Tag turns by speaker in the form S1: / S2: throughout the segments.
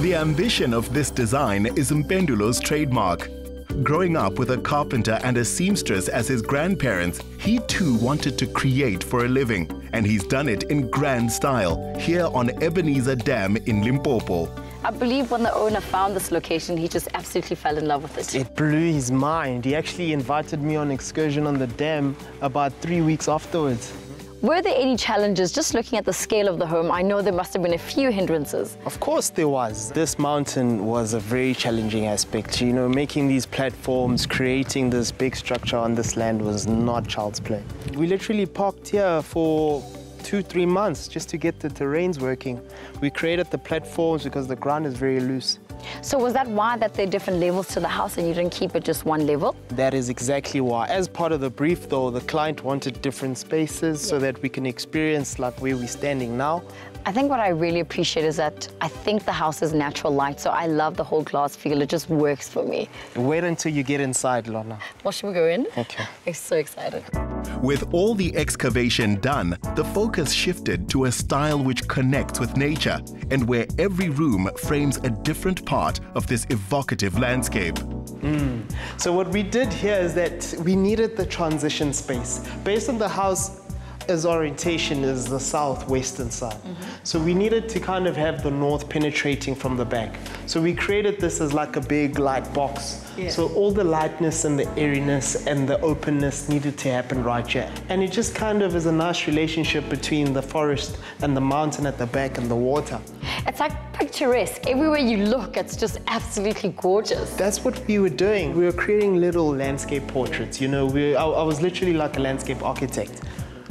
S1: The ambition of this design is Mpendulo's trademark. Growing up with a carpenter and a seamstress as his grandparents, he too wanted to create for a living, and he's done it in grand style here on Ebenezer Dam in Limpopo.
S2: I believe when the owner found this location, he just absolutely fell in love with it.
S3: It blew his mind. He actually invited me on an excursion on the dam about 3 weeks afterwards.
S2: Were there any challenges? Just looking at the scale of the home, I know there must have been a few hindrances.
S3: Of course there was. This mountain was a very challenging aspect. You know, making these platforms, creating this big structure on this land was not child's play. We literally parked here for 2-3 months just to get the terrains working. We created the platforms because the ground is very loose.
S2: So was that why that there are different levels to the house and you didn't keep it just one level?
S3: That is exactly why. As part of the brief though, the client wanted different spaces so that we can experience like where we're standing now.
S2: I think what I really appreciate is that I think the house is natural light, so I love the whole glass feel. It just works for me.
S3: Wait until you get inside, Lorna.
S2: Well, should we go in?
S3: Okay.
S2: I'm so excited.
S1: With all the excavation done, the focus shifted to a style which connects with nature and where every room frames a different part of this evocative landscape.
S3: So what we did here is that we needed the transition space. Based on the house, its orientation is the southwestern side. So we needed to kind of have the north penetrating from the back. So we created this as like a big light box. So all the lightness and the airiness and the openness needed to happen right here. And it just kind of is a nice relationship between the forest and the mountain at the back and the water.
S2: It's like picturesque. Everywhere you look, it's just absolutely gorgeous.
S3: That's what we were doing. We were creating little landscape portraits. You know, I was literally like a landscape architect.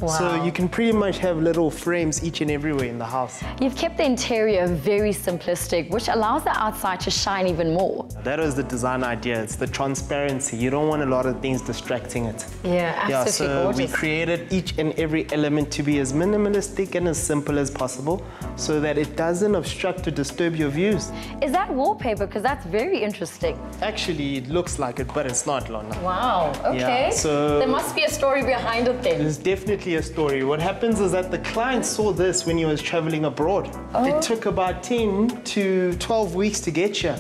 S2: Wow.
S3: So you can pretty much have little frames each and everywhere in the house.
S2: You've kept the interior very simplistic, which allows the outside to shine even more.
S3: That was the design idea. It's the transparency. You don't want a lot of things distracting it.
S2: Yeah, absolutely
S3: so
S2: gorgeous.
S3: we created each and every element to be as minimalistic and as simple as possible so that it doesn't obstruct or disturb your views.
S2: Is that wallpaper? Because that's very interesting.
S3: Actually, it looks like it, but it's not, Lorna.
S2: Wow, okay.
S3: Yeah, so
S2: there must be a story behind it then.
S3: There's definitely a story. What happens is that the client saw this when he was traveling abroad. It took about 10 to 12 weeks to get here.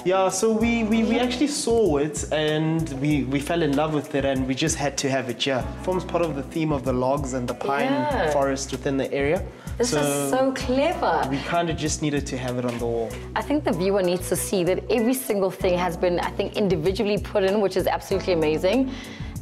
S3: Yeah, so we actually saw it and we fell in love with it and we just had to have it here. It forms part of the theme of the logs and the pine forest within the area.
S2: This is so clever.
S3: We kind of just needed to have it on the wall.
S2: I think the viewer needs to see that every single thing has been, I think, individually put in, which is absolutely amazing.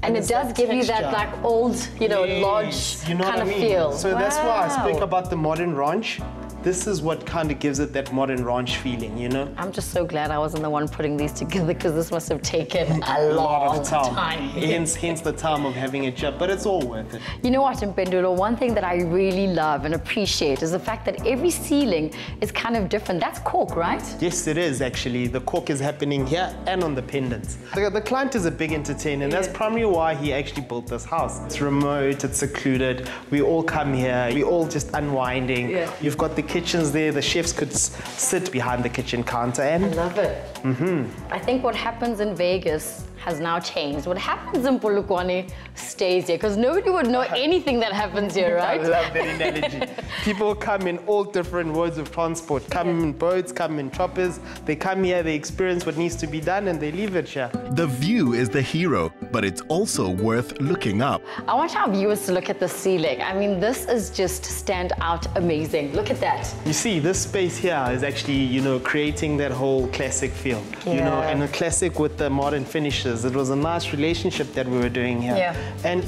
S2: And it does give you that like old, you know, lodge kind of feel.
S3: So that's why I speak about the modern ranch. This is what kind of gives it that modern ranch feeling, you know?
S2: I'm just so glad I wasn't the one putting these together because this must have taken a lot of time.
S3: Hence the time of having it up, but it's all worth it.
S2: You know what, Mpendulo, one thing that I really love and appreciate is the fact that every ceiling is kind of different. That's cork, right?
S3: Yes, it is actually. The cork is happening here and on the pendants. The client is a big entertainer, and that's primarily why he actually built this house. It's remote, it's secluded. We all come here, we all just unwinding. You've got the kitchens there, the chefs could sit behind the kitchen counter and...
S2: I love it. I think what happens in Vegas has now changed. What happens in Polokwane stays here, because nobody would know anything that happens here, right?
S3: I love that analogy. People come in all different modes of transport. Come in boats, come in choppers. They come here, they experience what needs to be done, and they leave it here.
S1: The view is the hero, but it's also worth looking up.
S2: I want our viewers to look at the ceiling. I mean, this is just stand out amazing. Look at that.
S3: You see, this space here is actually, you know, creating that whole classic feel, you know, and a classic with the modern finishes. It was a nice relationship that we were doing here. And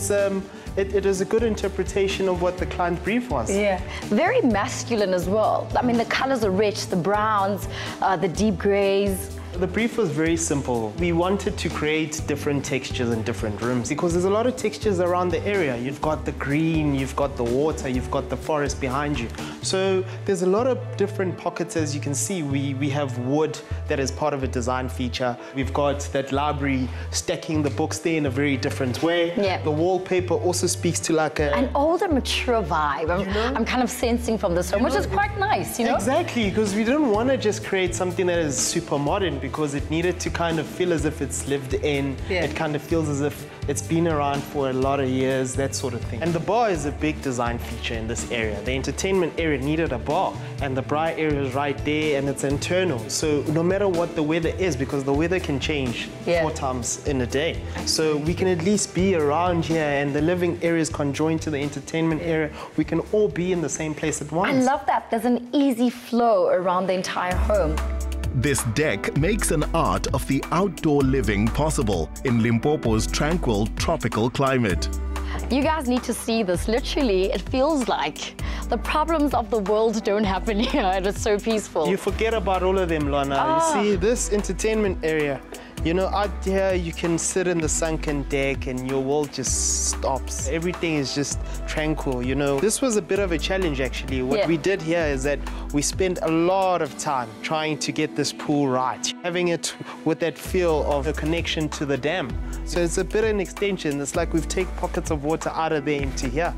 S3: it is a good interpretation of what the client brief was.
S2: Very masculine as well. I mean, the colors are rich, the browns, the deep grays.
S3: The brief was very simple. We wanted to create different textures in different rooms because there's a lot of textures around the area. You've got the green, you've got the water, you've got the forest behind you. So there's a lot of different pockets, as you can see. We have wood that is part of a design feature. We've got that library stacking the books there in a very different way. The wallpaper also speaks to like
S2: an older, mature vibe. I'm kind of sensing from this home, which is quite nice, you know?
S3: Exactly, because we didn't want to just create something that is super modern. on because it needed to kind of feel as if it's lived in.
S2: Yeah.
S3: It kind of feels as if it's been around for a lot of years, that sort of thing. And the bar is a big design feature in this area. The entertainment area needed a bar, and the bar area is right there, and it's internal. So no matter what the weather is, because the weather can change 4 times in a day. So we can at least be around here, and the living area is conjoined to the entertainment area. We can all be in the same place at once.
S2: I love that. There's an easy flow around the entire home.
S1: This deck makes an art of the outdoor living possible in Limpopo's tranquil tropical climate.
S2: You guys need to see this. Literally, it feels like the problems of the world don't happen here. It is so peaceful.
S3: You forget about all of them, Lana. You see, this entertainment area, you know, out here you can sit in the sunken deck and your world just stops. Everything is just tranquil, you know. This was a bit of a challenge, actually. What we did here is that we spent a lot of time trying to get this pool right, having it with that feel of a connection to the dam. So it's a bit of an extension. It's like we've taken pockets of water out of there into here.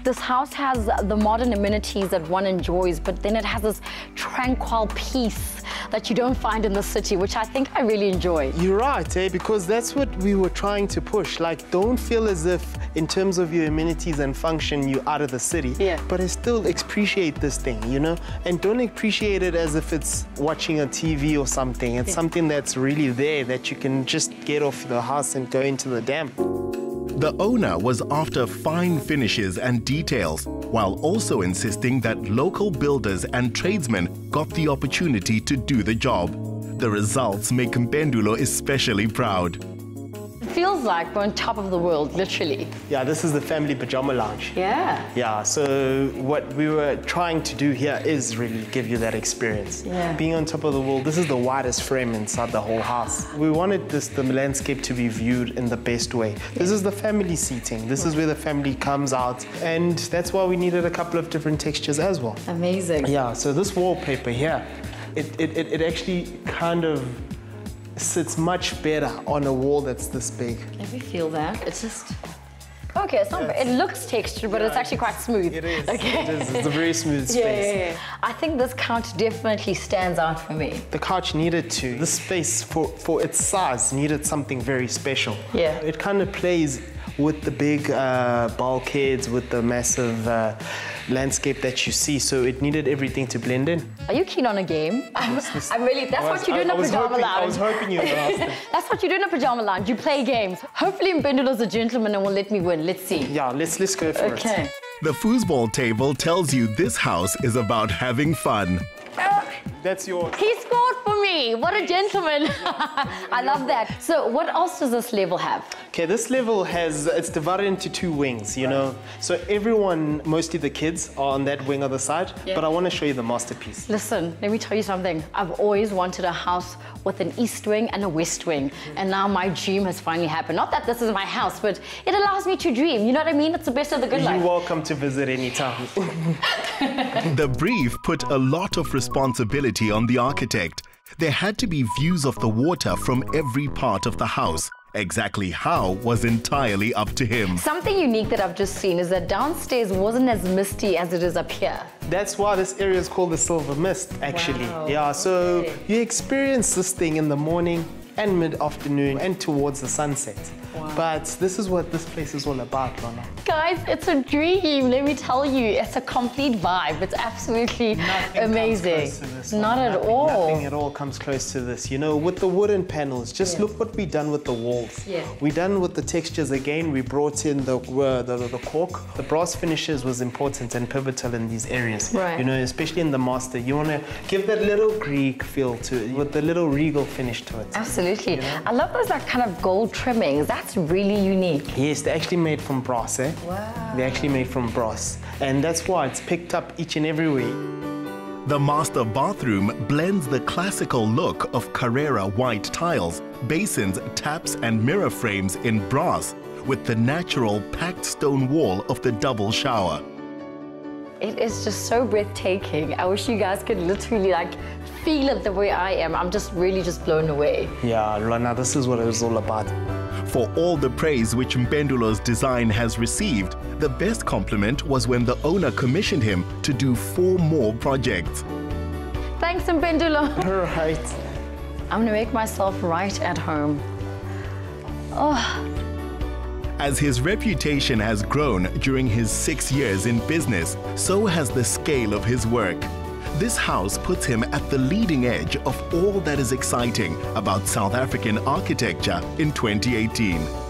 S2: This house has the modern amenities that one enjoys, but then it has this tranquil peace that you don't find in the city, which I think I really enjoy.
S3: You're right, eh? Because that's what we were trying to push. Like, don't feel as if, in terms of your amenities and function, you're out of the city.
S2: Yeah.
S3: But I still appreciate this thing, you know? And don't appreciate it as if it's watching a TV or something. It's something that's really there, that you can just get off the house and go into the dam.
S1: The owner was after fine finishes and details, while also insisting that local builders and tradesmen got the opportunity to do the job. The results make Mpendulo especially proud.
S2: It feels like we're on top of the world, literally.
S3: Yeah, this is the family pajama lounge.
S2: Yeah.
S3: Yeah, so what we were trying to do here is really give you that experience.
S2: Yeah.
S3: Being on top of the world, this is the widest frame inside the whole house. We wanted the landscape to be viewed in the best way. This is the family seating. This is where the family comes out, and that's why we needed a couple of different textures as well.
S2: Amazing.
S3: Yeah, so this wallpaper here, it actually kind of sits much better on a wall that's this big.
S2: Let me feel that. It's just... Okay, it's not, it looks textured, but it's actually quite smooth.
S3: It is.
S2: Okay.
S3: It is. It's a very smooth space.
S2: Yeah. I think this couch definitely stands out for me.
S3: The couch needed to. This space, for its size, needed something very special.
S2: Yeah.
S3: It kind of plays with the big bulkheads, with the massive landscape that you see, so it needed everything to blend in.
S2: Are you keen on a game? That's what you do in a pajama lounge.
S3: I was hoping you would ask that.
S2: That's what you do in a pajama lounge. You play games. Hopefully Mpendulo's a gentleman and will let me win. Let's see.
S3: Yeah, let's go for it.
S2: Okay.
S1: The foosball table tells you this house is about having fun.
S3: That's yours.
S2: He scored for me. What a gentleman. I love that. So what else does this level have?
S3: Okay, this level it's divided into 2 wings, you know. So everyone, mostly the kids, are on that wing other side, but I want to show you the masterpiece.
S2: Listen, let me tell you something. I've always wanted a house with an east wing and a west wing, and now my dream has finally happened. Not that this is my house, but it allows me to dream. You know what I mean? It's the best of the good life.
S3: You're welcome to visit anytime.
S1: The brief put a lot of responsibility on the architect. There had to be views of the water from every part of the house. Exactly how was entirely up to him.
S2: Something unique that I've just seen is that downstairs wasn't as misty as it is up here.
S3: That's why this area is called the Silver Mist, actually.
S2: Wow.
S3: Yeah, so you experience this thing in the morning and mid-afternoon and towards the sunset. Wow. But this is what this place is all about, Lana.
S2: Guys, it's a dream, let me tell you. It's a complete vibe. It's absolutely amazing. Not at all.
S3: Nothing at all comes close to this. You know, with the wooden panels, just look what we've done with the walls.
S2: Yeah.
S3: We done with the textures again. We brought in the cork. The brass finishes was important and pivotal in these areas.
S2: Right.
S3: You know, especially in the master. You want to give that little Greek feel to it, with the little regal finish to it.
S2: Absolutely.
S3: You know?
S2: I love those like kind of gold trimmings. That's really unique.
S3: Yes, they're actually made from brass, eh?
S2: Wow.
S3: They're actually made from brass. And that's why it's picked up each and every way.
S1: The master bathroom blends the classical look of Carrera white tiles, basins, taps and mirror frames in brass with the natural packed stone wall of the double shower.
S2: It is just so breathtaking. I wish you guys could literally like feel it the way I am. I'm just really blown away.
S3: Yeah, Lana, this is what it was all about.
S1: For all the praise which Mpendulo's design has received, the best compliment was when the owner commissioned him to do 4 more projects.
S2: Thanks, Mpendulo.
S3: All right.
S2: I'm gonna make myself right at home. Oh.
S1: As his reputation has grown during his 6 years in business, so has the scale of his work. This house puts him at the leading edge of all that is exciting about South African architecture in 2018.